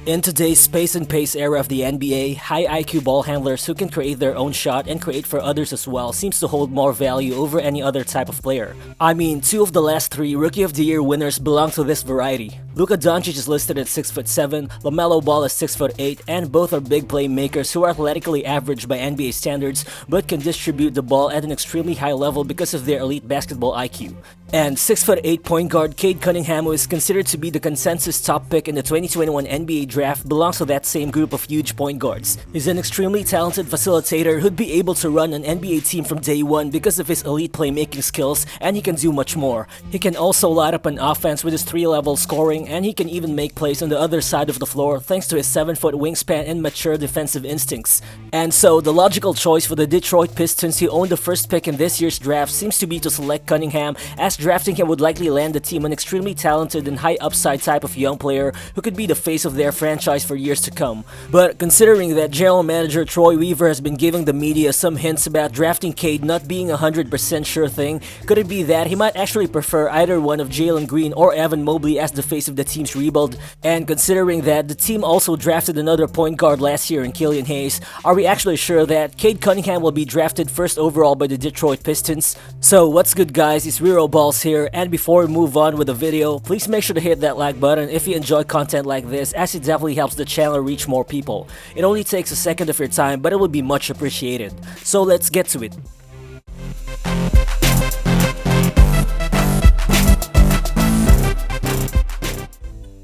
In today's space and pace era of the NBA, high IQ ball handlers who can create their own shot and create for others as well seems to hold more value over any other type of player. I mean, 2 of the last 3 Rookie of the Year winners belong to this variety. Luka Doncic is listed at 6'7", LaMelo Ball is 6'8", and both are big playmakers who are athletically average by NBA standards but can distribute the ball at an extremely high level because of their elite basketball IQ. And 6'8" point guard Cade Cunningham, who is considered to be the consensus top pick in the 2021 NBA draft, belongs to that same group of huge point guards. He's an extremely talented facilitator who'd be able to run an NBA team from day one because of his elite playmaking skills, and he can do much more. He can also light up an offense with his 3-level scoring, and he can even make plays on the other side of the floor thanks to his 7-foot wingspan and mature defensive instincts. And so, the logical choice for the Detroit Pistons, who own the first pick in this year's draft, seems to be to select Cunningham, as drafting him would likely land the team an extremely talented and high upside type of young player who could be the face of their franchise for years to come. But considering that general manager Troy Weaver has been giving the media some hints about drafting Cade not being 100% sure thing, could it be that he might actually prefer either one of Jalen Green or Evan Mobley as the face of the team's rebuild? And considering that the team also drafted another point guard last year in Killian Hayes, are we actually sure that Cade Cunningham will be drafted first overall by the Detroit Pistons? So what's good guys, it's Rero Balls here, and before we move on with the video, please make sure to hit that like button if you enjoy content like this, as it definitely helps the channel reach more people. It only takes a second of your time, but it will be much appreciated. So let's get to it.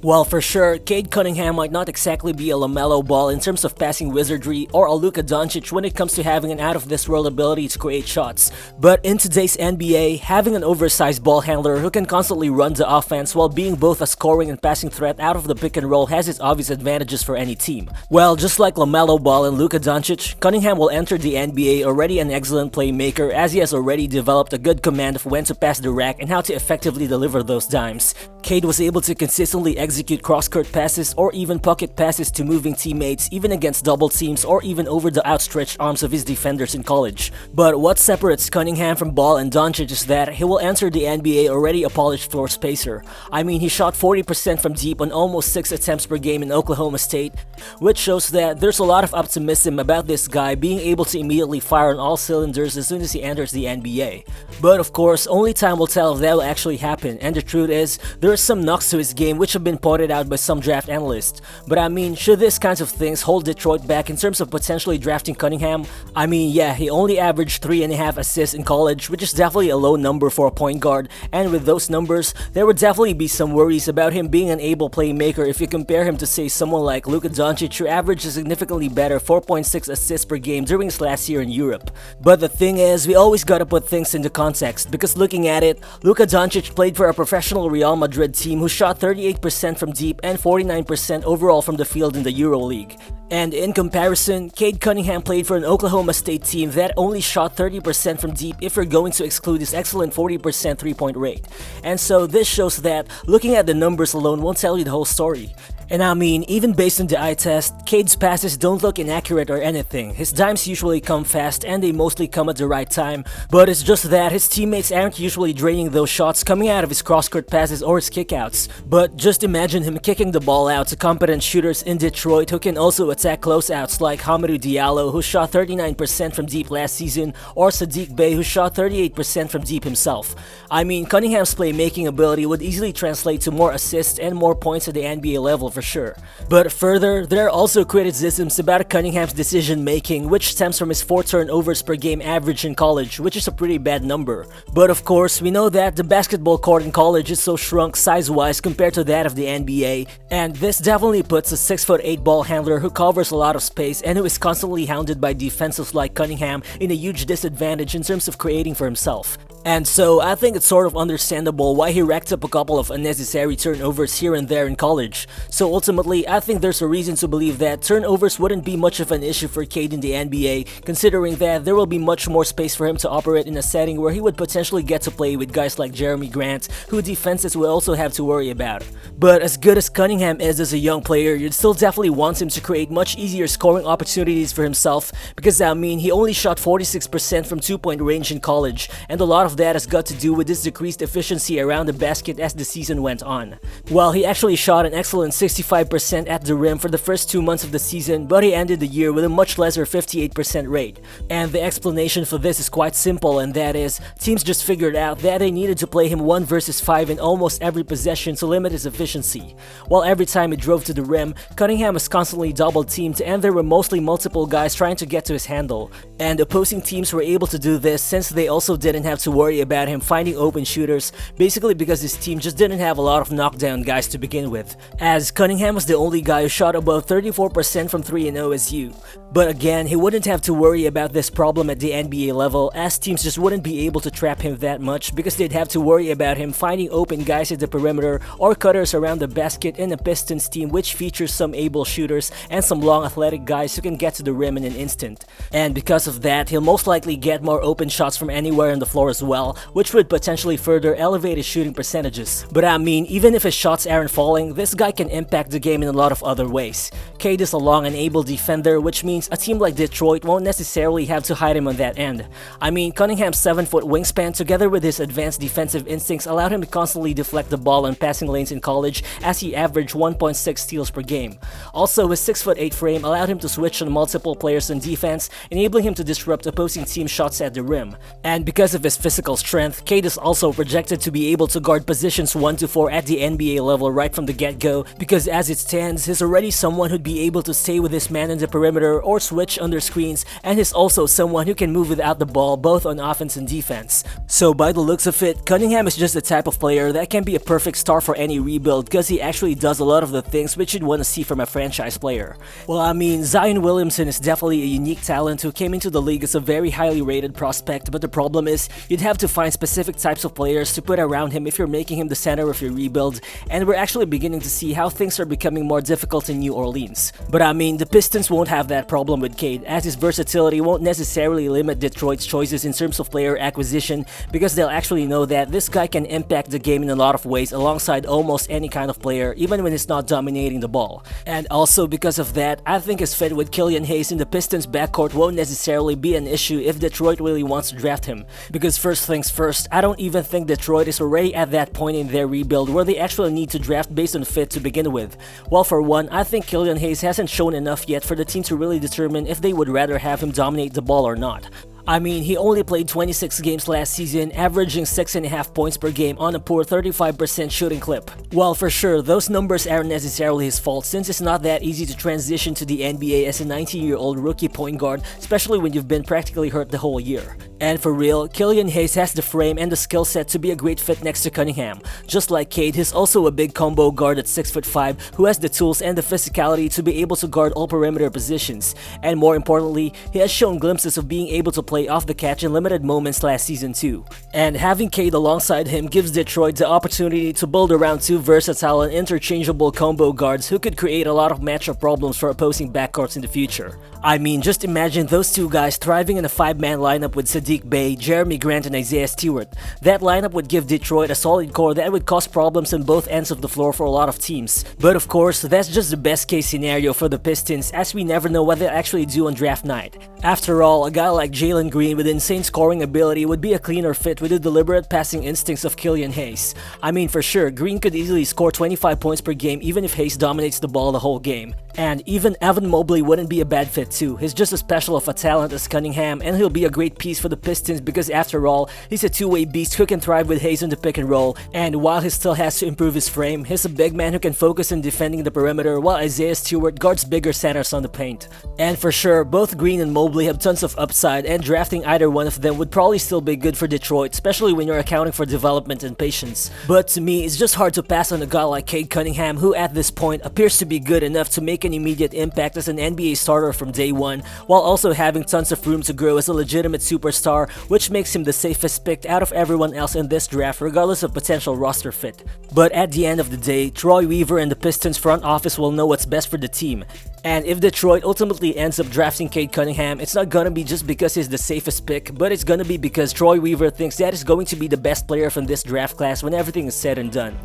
While for sure, Cade Cunningham might not exactly be a LaMelo Ball in terms of passing wizardry or a Luka Doncic when it comes to having an out-of-this-world ability to create shots, but in today's NBA, having an oversized ball handler who can constantly run the offense while being both a scoring and passing threat out of the pick and roll has its obvious advantages for any team. Well, just like LaMelo Ball and Luka Doncic, Cunningham will enter the NBA already an excellent playmaker, as he has already developed a good command of when to pass the rack and how to effectively deliver those dimes. Cade was able to consistently execute cross-court passes or even pocket passes to moving teammates, even against double teams or even over the outstretched arms of his defenders in college. But what separates Cunningham from Ball and Doncic is that he will enter the NBA already a polished floor spacer. I mean, he shot 40% from deep on almost 6 attempts per game in Oklahoma State, which shows that there's a lot of optimism about this guy being able to immediately fire on all cylinders as soon as he enters the NBA. But of course, only time will tell if that will actually happen, and the truth is, there are some knocks to his game which have been pointed out by some draft analysts. But I mean, should these kinds of things hold Detroit back in terms of potentially drafting Cunningham? I mean, yeah, he only averaged 3.5 assists in college, which is definitely a low number for a point guard, and with those numbers, there would definitely be some worries about him being an able playmaker if you compare him to say someone like Luka Doncic, who averaged a significantly better 4.6 assists per game during his last year in Europe. But the thing is, we always gotta put things into context, because looking at it, Luka Doncic played for a professional Real Madrid team who shot 38% from deep and 49% overall from the field in the EuroLeague. And in comparison, Cade Cunningham played for an Oklahoma State team that only shot 30% from deep if we're going to exclude his excellent 40% three-point rate. And so this shows that looking at the numbers alone won't tell you the whole story. And I mean, even based on the eye test, Cade's passes don't look inaccurate or anything. His dimes usually come fast and they mostly come at the right time, but it's just that his teammates aren't usually draining those shots coming out of his cross-court passes or his kickouts. But just imagine him kicking the ball out to competent shooters in Detroit who can also attack closeouts like Hamidou Diallo, who shot 39% from deep last season, or Saddiq Bey, who shot 38% from deep himself. I mean, Cunningham's playmaking ability would easily translate to more assists and more points at the NBA level for sure. But further, there are also criticisms about Cunningham's decision making, which stems from his 4 turnovers per game average in college, which is a pretty bad number. But of course, we know that the basketball court in college is so shrunk size-wise compared to that of the NBA, and this definitely puts a 6'8" ball handler who covers a lot of space and who is constantly hounded by defensives like Cunningham in a huge disadvantage in terms of creating for himself. And so, I think it's sort of understandable why he racked up a couple of unnecessary turnovers here and there in college. So ultimately, I think there's a reason to believe that turnovers wouldn't be much of an issue for Cade in the NBA, considering that there will be much more space for him to operate in a setting where he would potentially get to play with guys like Jerami Grant, who defenses will also have to worry about. But as good as Cunningham is as a young player, you'd still definitely want him to create much easier scoring opportunities for himself, because I mean, he only shot 46% from 2-point range in college, and a lot of of that has got to do with his decreased efficiency around the basket as the season went on. Well, he actually shot an excellent 65% at the rim for the first 2 months of the season, but he ended the year with a much lesser 58% rate. And the explanation for this is quite simple, and that is, teams just figured out that they needed to play him 1 versus 5 in almost every possession to limit his efficiency. While every time he drove to the rim, Cunningham was constantly double teamed and there were mostly multiple guys trying to get to his handle. And opposing teams were able to do this since they also didn't have to worry about him finding open shooters, basically because his team just didn't have a lot of knockdown guys to begin with, as Cunningham was the only guy who shot above 34% from 3 in OSU. But again, he wouldn't have to worry about this problem at the NBA level, as teams just wouldn't be able to trap him that much because they'd have to worry about him finding open guys at the perimeter or cutters around the basket in a Pistons team which features some able shooters and some long athletic guys who can get to the rim in an instant. And because of that, he'll most likely get more open shots from anywhere on the floor as well, which would potentially further elevate his shooting percentages. But I mean, even if his shots aren't falling, this guy can impact the game in a lot of other ways. Cade is a long and able defender, which means a team like Detroit won't necessarily have to hide him on that end. I mean, Cunningham's 7-foot wingspan together with his advanced defensive instincts allowed him to constantly deflect the ball on passing lanes in college, as he averaged 1.6 steals per game. Also, his 6'8" frame allowed him to switch on multiple players on defense, enabling him to disrupt opposing team shots at the rim. And because of his physical strength, Cade is also projected to be able to guard positions 1 to 4 at the NBA level right from the get-go, because as it stands, he's already someone who'd be able to stay with his man in the perimeter or switch under screens, and he's also someone who can move without the ball both on offense and defense. So by the looks of it, Cunningham is just the type of player that can be a perfect star for any rebuild because he actually does a lot of the things which you'd want to see from a franchise player. Well, I mean, Zion Williamson is definitely a unique talent who came into the league as a very highly rated prospect, but the problem is you'd have to find specific types of players to put around him if you're making him the center of your rebuild, and we're actually beginning to see how things are becoming more difficult in New Orleans. But I mean, the Pistons won't have that problem with Cade, as his versatility won't necessarily limit Detroit's choices in terms of player acquisition, because they'll actually know that this guy can impact the game in a lot of ways alongside almost any kind of player, even when he's not dominating the ball. And also because of that, I think his fit with Killian Hayes in the Pistons backcourt won't necessarily be an issue if Detroit really wants to draft him. Because first things first, I don't even think Detroit is already at that point in their rebuild where they actually need to draft based on fit to begin with. Well, for one, I think Killian Hayes hasn't shown enough yet for the team to really determine if they would rather have him dominate the ball or not. I mean, he only played 26 games last season, averaging 6.5 points per game on a poor 35% shooting clip. Well, for sure, those numbers aren't necessarily his fault, since it's not that easy to transition to the NBA as a 19-year-old rookie point guard, especially when you've been practically hurt the whole year. And for real, Killian Hayes has the frame and the skill set to be a great fit next to Cunningham. Just like Cade, he's also a big combo guard at 6'5", who has the tools and the physicality to be able to guard all perimeter positions. And more importantly, he has shown glimpses of being able to play off the catch in limited moments last season too. And having Cade alongside him gives Detroit the opportunity to build around two versatile and interchangeable combo guards who could create a lot of matchup problems for opposing backcourts in the future. I mean, just imagine those two guys thriving in a 5-man lineup with Saddiq Bey, Jerami Grant, and Isaiah Stewart. That lineup would give Detroit a solid core that would cause problems on both ends of the floor for a lot of teams. But of course, that's just the best case scenario for the Pistons, as we never know what they'll actually do on draft night. After all, a guy like Jalen Green with insane scoring ability would be a cleaner fit with the deliberate passing instincts of Killian Hayes. I mean, for sure, Green could easily score 25 points per game even if Hayes dominates the ball the whole game. And even Evan Mobley wouldn't be a bad fit too. He's just as special of a talent as Cunningham, and he'll be a great piece for the Pistons because after all, he's a two-way beast who can thrive with Hayes on the pick and roll, and while he still has to improve his frame, he's a big man who can focus on defending the perimeter while Isaiah Stewart guards bigger centers on the paint. And for sure, both Green and Mobley have tons of upside, and drafting either one of them would probably still be good for Detroit, especially when you're accounting for development and patience. But to me, it's just hard to pass on a guy like Cade Cunningham, who at this point appears to be good enough to make an immediate impact as an NBA starter from day one, while also having tons of room to grow as a legitimate superstar, which makes him the safest pick out of everyone else in this draft regardless of potential roster fit. But at the end of the day, Troy Weaver and the Pistons front office will know what's best for the team. And if Detroit ultimately ends up drafting Cade Cunningham, it's not gonna be just because he's the safest pick, but it's gonna be because Troy Weaver thinks that is going to be the best player from this draft class when everything is said and done.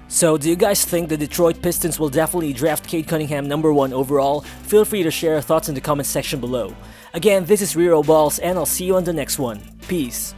So, do you guys think the Detroit Pistons will definitely draft Cade Cunningham #1 overall? Feel free to share your thoughts in the comment section below. Again, this is Rero Balls, and I'll see you on the next one. Peace.